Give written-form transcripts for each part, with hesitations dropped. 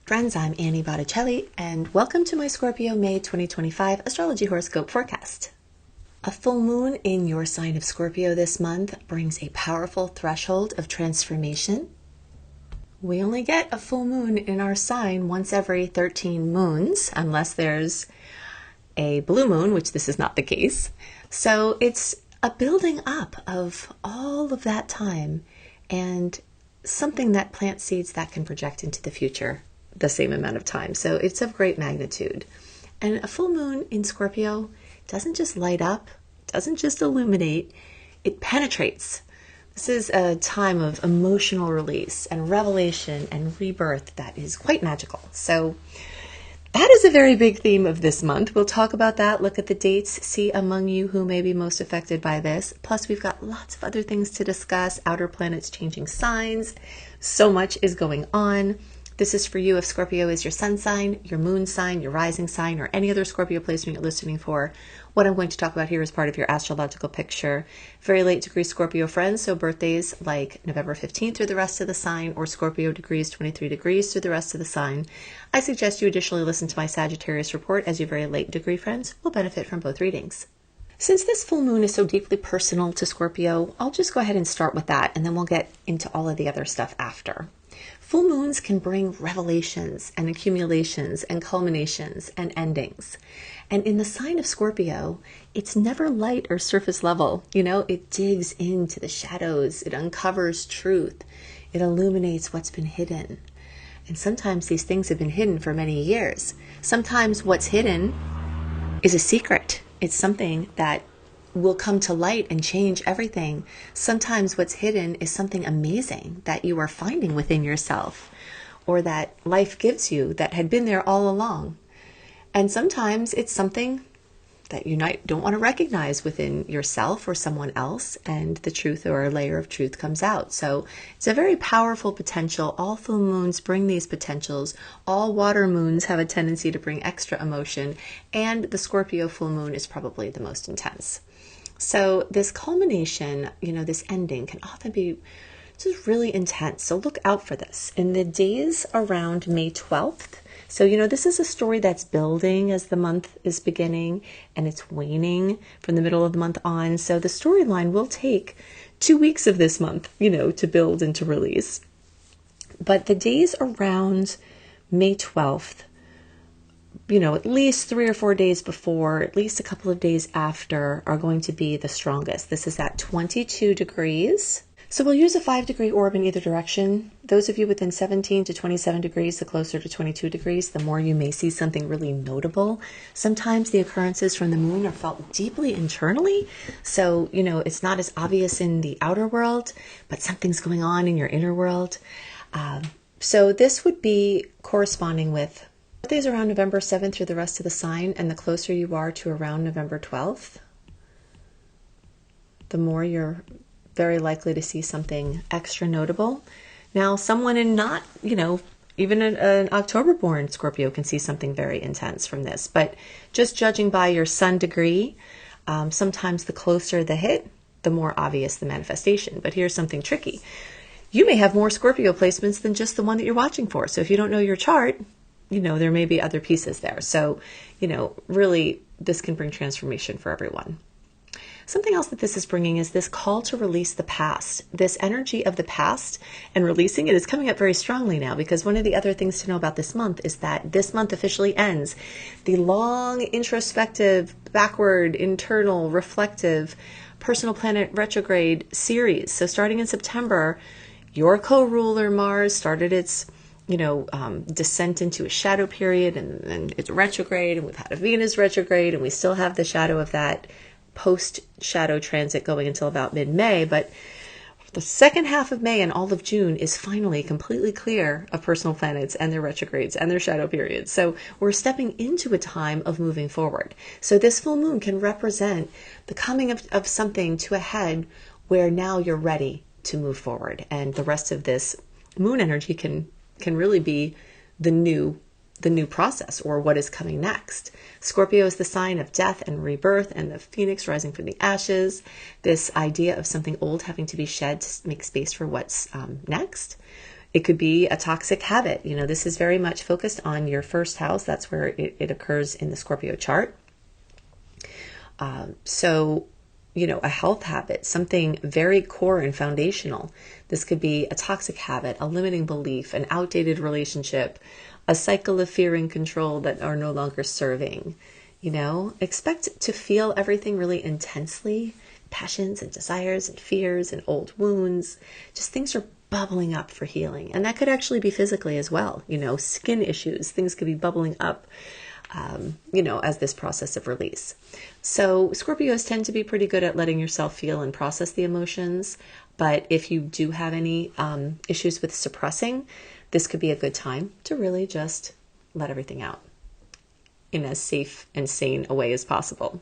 Friends, I'm Annie Botticelli, and welcome to my Scorpio May 2025 Astrology Horoscope Forecast. A full moon in your sign of Scorpio this month brings a powerful threshold of transformation. We only get a full moon in our sign once every 13 moons, unless there's a blue moon, which this is not the case. So it's a building up of all of that time and something that plants seeds that can project into the future the same amount of time. So it's of great magnitude. And a full moon in Scorpio doesn't just light up, doesn't just illuminate, it penetrates. This is a time of emotional release and revelation and rebirth that is quite magical. So that is a very big theme of this month. We'll talk about that, look at the dates, see among you who may be most affected by this. Plus, we've got lots of other things to discuss, outer planets changing signs. So much is going on. This is for you if Scorpio is your sun sign, your moon sign, your rising sign, or any other Scorpio placement you're listening for. What I'm going to talk about here is part of your astrological picture. Very late degree Scorpio friends, so birthdays like November 15th through the rest of the sign, or Scorpio degrees 23 degrees through the rest of the sign. I suggest you additionally listen to my Sagittarius report, as your very late degree friends will benefit from both readings. Since this full moon is so deeply personal to Scorpio, I'll just go ahead and start with that, and then we'll get into all of the other stuff after. Full moons can bring revelations and accumulations and culminations and endings. And in the sign of Scorpio, it's never light or surface level. It digs into the shadows. It uncovers truth. It illuminates what's been hidden. And sometimes these things have been hidden for many years. Sometimes what's hidden is a secret. It's something that will come to light and change everything. Sometimes what's hidden is something amazing that you are finding within yourself, or that life gives you that had been there all along. And sometimes it's something that you don't want to recognize within yourself or someone else, and the truth or a layer of truth comes out. So it's a very powerful potential. All full moons bring these potentials. All water moons have a tendency to bring extra emotion, and the Scorpio full moon is probably the most intense. So this culmination, this ending can often be just really intense. So look out for this. In the days around May 12th, so this is a story that's building as the month is beginning, and it's waning from the middle of the month on. So the storyline will take 2 weeks of this month, to build and to release. But the days around May 12th, at least 3 or 4 days before, at least a couple of days after, are going to be the strongest. This is at 22 degrees. So we'll use a 5-degree orb in either direction. Those of you within 17 to 27 degrees, the closer to 22 degrees, the more you may see something really notable. Sometimes the occurrences from the moon are felt deeply internally. So, it's not as obvious in the outer world, but something's going on in your inner world. So this would be corresponding with birthdays around November 7th through the rest of the sign, and the closer you are to around November 12th, the more you're very likely to see something extra notable. Now, someone in not, even an October-born Scorpio can see something very intense from this, but just judging by your sun degree, sometimes the closer the hit, the more obvious the manifestation. But here's something tricky. You may have more Scorpio placements than just the one that you're watching for. So if you don't know your chart, there may be other pieces there. So, really, this can bring transformation for everyone. Something else that this is bringing is this call to release the past. This energy of the past and releasing it is coming up very strongly now, because one of the other things to know about this month is that this month officially ends the long, introspective, backward, internal, reflective, personal planet retrograde series. So starting in September, your co-ruler Mars started its descent into a shadow period, and it's retrograde, and we've had a Venus retrograde, and we still have the shadow of that post-shadow transit going until about mid-May. But the second half of May and all of June is finally completely clear of personal planets and their retrogrades and their shadow periods. So we're stepping into a time of moving forward. So this full moon can represent the coming of something to a head where now you're ready to move forward. And the rest of this moon energy can really be the new process, or what is coming next. Scorpio is the sign of death and rebirth and the phoenix rising from the ashes. This idea of something old having to be shed to make space for what's next. It could be a toxic habit. This is very much focused on your first house. That's where it occurs in the Scorpio chart. So, a health habit, something very core and foundational. This could be a toxic habit, a limiting belief, an outdated relationship, a cycle of fear and control that are no longer serving. Expect to feel everything really intensely, passions and desires and fears and old wounds. Just things are bubbling up for healing. And that could actually be physically as well. Skin issues, things could be bubbling up, as this process of release. So Scorpios tend to be pretty good at letting yourself feel and process the emotions. But if you do have any issues with suppressing, this could be a good time to really just let everything out in as safe and sane a way as possible.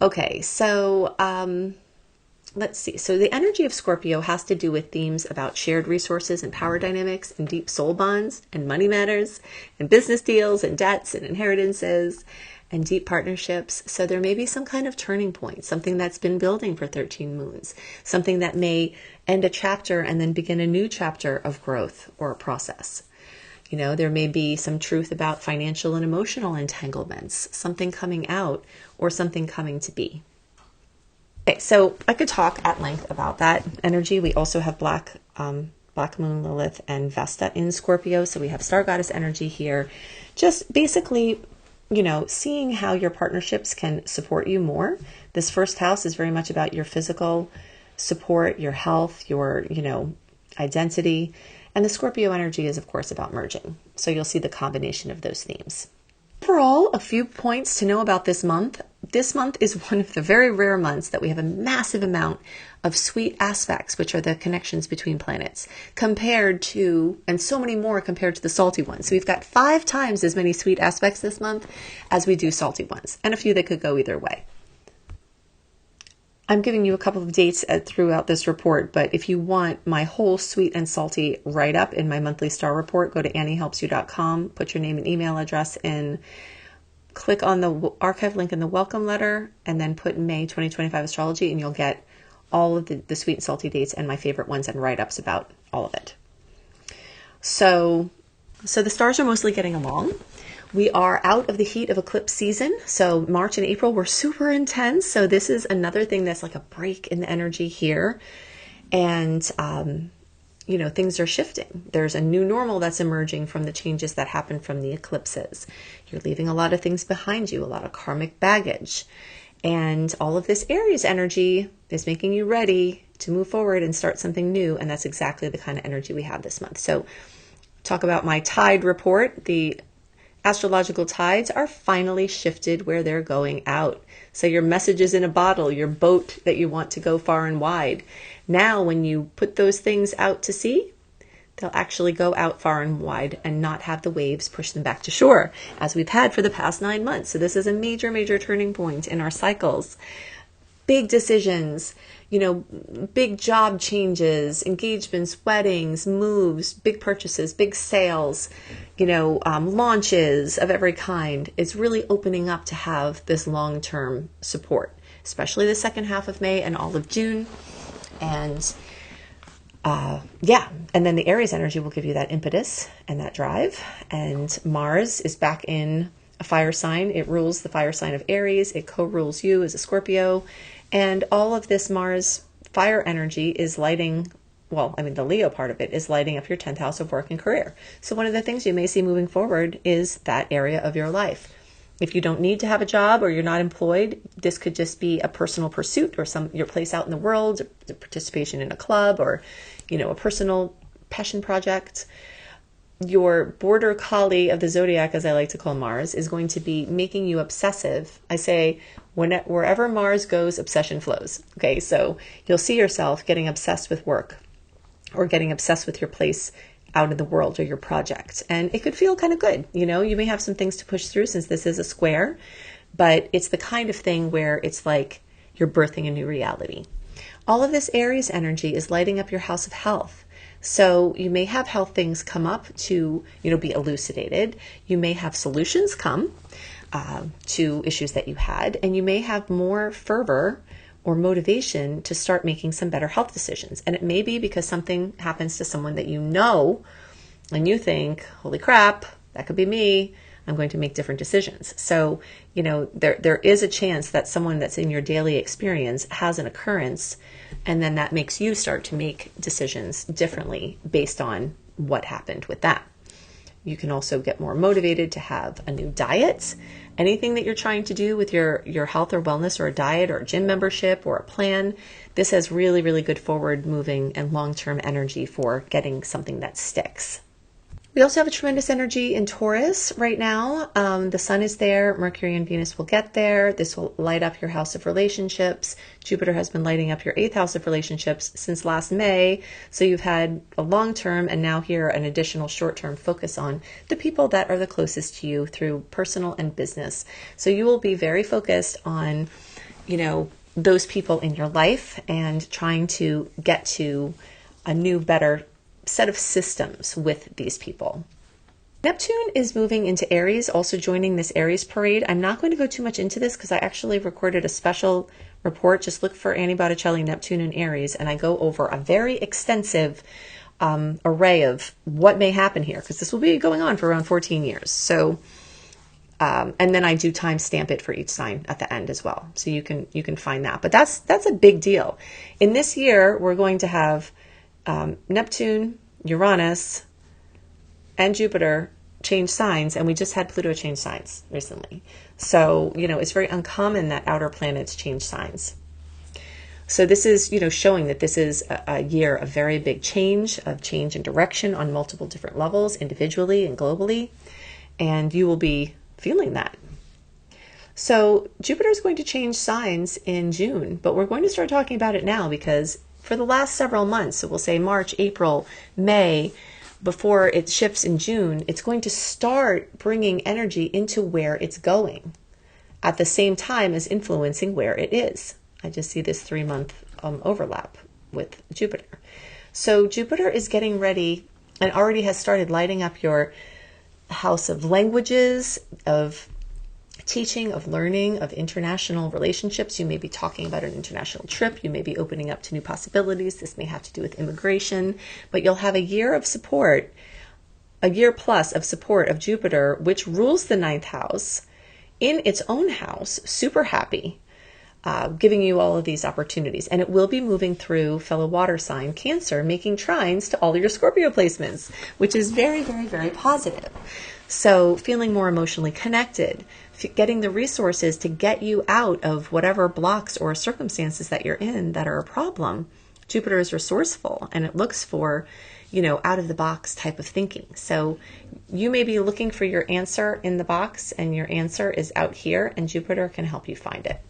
Okay, so let's see. So the energy of Scorpio has to do with themes about shared resources and power dynamics and deep soul bonds and money matters and business deals and debts and inheritances and deep partnerships. So there may be some kind of turning point, something that's been building for 13 moons, something that may end a chapter and then begin a new chapter of growth or a process. There may be some truth about financial and emotional entanglements, something coming out or something coming to be. Okay, so I could talk at length about that energy. We also have Black Moon, Lilith, and Vesta in Scorpio. So we have Star Goddess energy here. Just basically, seeing how your partnerships can support you more. This first house is very much about your physical support, your health, your, identity. And the Scorpio energy is, of course, about merging. So you'll see the combination of those themes. Overall, a few points to know about this month. This month is one of the very rare months that we have a massive amount of sweet aspects, which are the connections between planets, compared to, and so many more compared to the salty ones. So we've got 5 times as many sweet aspects this month as we do salty ones, and a few that could go either way. I'm giving you a couple of dates throughout this report, but if you want my whole sweet and salty write-up in my monthly star report, go to anniehelpsyou.com, put your name and email address in, click on the archive link in the welcome letter, and then put May 2025 astrology, and you'll get all of the sweet and salty dates and my favorite ones and write-ups about all of it. So the stars are mostly getting along. We are out of the heat of eclipse season. So March and April were super intense. So this is another thing that's like a break in the energy here. And, things are shifting. There's a new normal that's emerging from the changes that happen from the eclipses. You're leaving a lot of things behind you, a lot of karmic baggage. And all of this Aries energy is making you ready to move forward and start something new. And that's exactly the kind of energy we have this month. So talk about my tide report. The astrological tides are finally shifted where they're going out. So your message is in a bottle, your boat that you want to go far and wide. Now, when you put those things out to sea, they'll actually go out far and wide and not have the waves push them back to shore, as we've had for the past 9 months. So this is a major, major turning point in our cycles. Big decisions, big job changes, engagements, weddings, moves, big purchases, big sales, launches of every kind. It's really opening up to have this long-term support, especially the second half of May and all of June. And and then the Aries energy will give you that impetus and that drive. And Mars is back in a fire sign. It rules the fire sign of Aries. It co-rules you as a Scorpio. And all of this Mars fire energy is lighting, the Leo part of it is lighting up your 10th house of work and career. So one of the things you may see moving forward is that area of your life. If you don't need to have a job or you're not employed, this could just be a personal pursuit or your place out in the world, participation in a club or, a personal passion project. Your border collie of the zodiac, as I like to call Mars, is going to be making you obsessive. I say, wherever Mars goes, obsession flows. Okay, so you'll see yourself getting obsessed with work or getting obsessed with your place out in the world or your project. And it could feel kind of good. You may have some things to push through since this is a square, but it's the kind of thing where it's like you're birthing a new reality. All of this Aries energy is lighting up your house of health. So you may have health things come up to, be elucidated. You may have solutions come to issues that you had, and you may have more fervor or motivation to start making some better health decisions. And it may be because something happens to someone that you know, and you think, holy crap, that could be me. I'm going to make different decisions. So, there is a chance that someone that's in your daily experience has an occurrence, and then that makes you start to make decisions differently based on what happened with that. You can also get more motivated to have a new diet. Anything that you're trying to do with your health or wellness, or a diet or a gym membership or a plan, this has really, really good forward moving and long-term energy for getting something that sticks. We also have a tremendous energy in Taurus right now. The sun is there. Mercury and Venus will get there. This will light up your house of relationships. Jupiter has been lighting up your 8th house of relationships since last May. So you've had a long-term and now here an additional short-term focus on the people that are the closest to you through personal and business. So you will be very focused on, those people in your life and trying to get to a new, better set of systems with these people. Neptune is moving into Aries, also joining this Aries parade. I'm not going to go too much into this because I actually recorded a special report. Just look for Annie Botticelli, Neptune and Aries, and I go over a very extensive array of what may happen here, because this will be going on for around 14 years. So, and then I do timestamp it for each sign at the end as well, so you can find that. But that's a big deal. In this year, we're going to have Neptune, Uranus, and Jupiter change signs, and we just had Pluto change signs recently. So, it's very uncommon that outer planets change signs. So this is, showing that this is a year of very big change, of change in direction on multiple different levels, individually and globally, and you will be feeling that. So Jupiter is going to change signs in June, but we're going to start talking about it now, because for the last several months, so we'll say March, April, May, before it shifts in June, it's going to start bringing energy into where it's going at the same time as influencing where it is. I just see this 3-month overlap with Jupiter. So Jupiter is getting ready and already has started lighting up your house of languages, of teaching, of learning, of international relationships. You may be talking about an international trip. You may be opening up to new possibilities. This may have to do with immigration, but you'll have a year of support, a year plus of support of Jupiter, which rules the 9th house in its own house, super happy, giving you all of these opportunities. And it will be moving through fellow water sign Cancer, making trines to all of your Scorpio placements, which is very, very, very positive. So feeling more emotionally connected, getting the resources to get you out of whatever blocks or circumstances that you're in that are a problem. Jupiter is resourceful, and it looks for, out of the box type of thinking. So you may be looking for your answer in the box, and your answer is out here, and Jupiter can help you find it.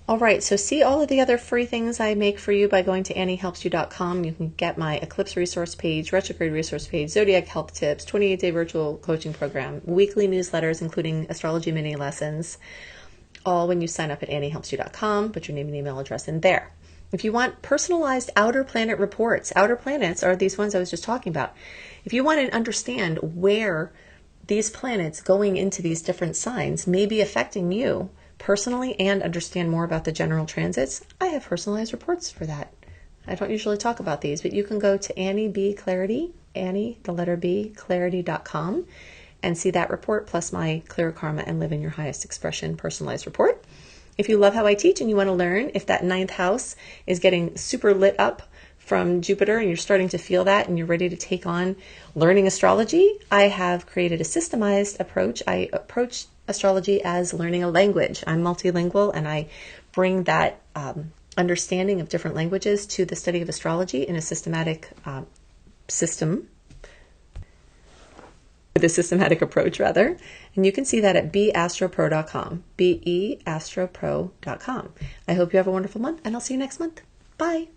All right, so see all of the other free things I make for you by going to anniehelpsyou.com. You can get my eclipse resource page, retrograde resource page, zodiac health tips, 28-day virtual coaching program, weekly newsletters, including astrology mini lessons, all when you sign up at anniehelpsyou.com. Put your name and email address in there. If you want personalized outer planet reports, outer planets are these ones I was just talking about. If you want to understand where these planets going into these different signs may be affecting you personally and understand more about the general transits, I have personalized reports for that. I don't usually talk about these, but you can go to Annie B. Clarity, Annie, the letter B, clarity.com, and see that report plus my Clear Karma and Live in Your Highest Expression personalized report. If you love how I teach and you want to learn if that 9th house is getting super lit up from Jupiter and you're starting to feel that and you're ready to take on learning astrology, I have created a systemized approach. I approach astrology as learning a language. I'm multilingual, and I bring that understanding of different languages to the study of astrology in a systematic system, with a systematic approach rather. And you can see that at beastropro.com, beastropro.com. I hope you have a wonderful month, and I'll see you next month. Bye.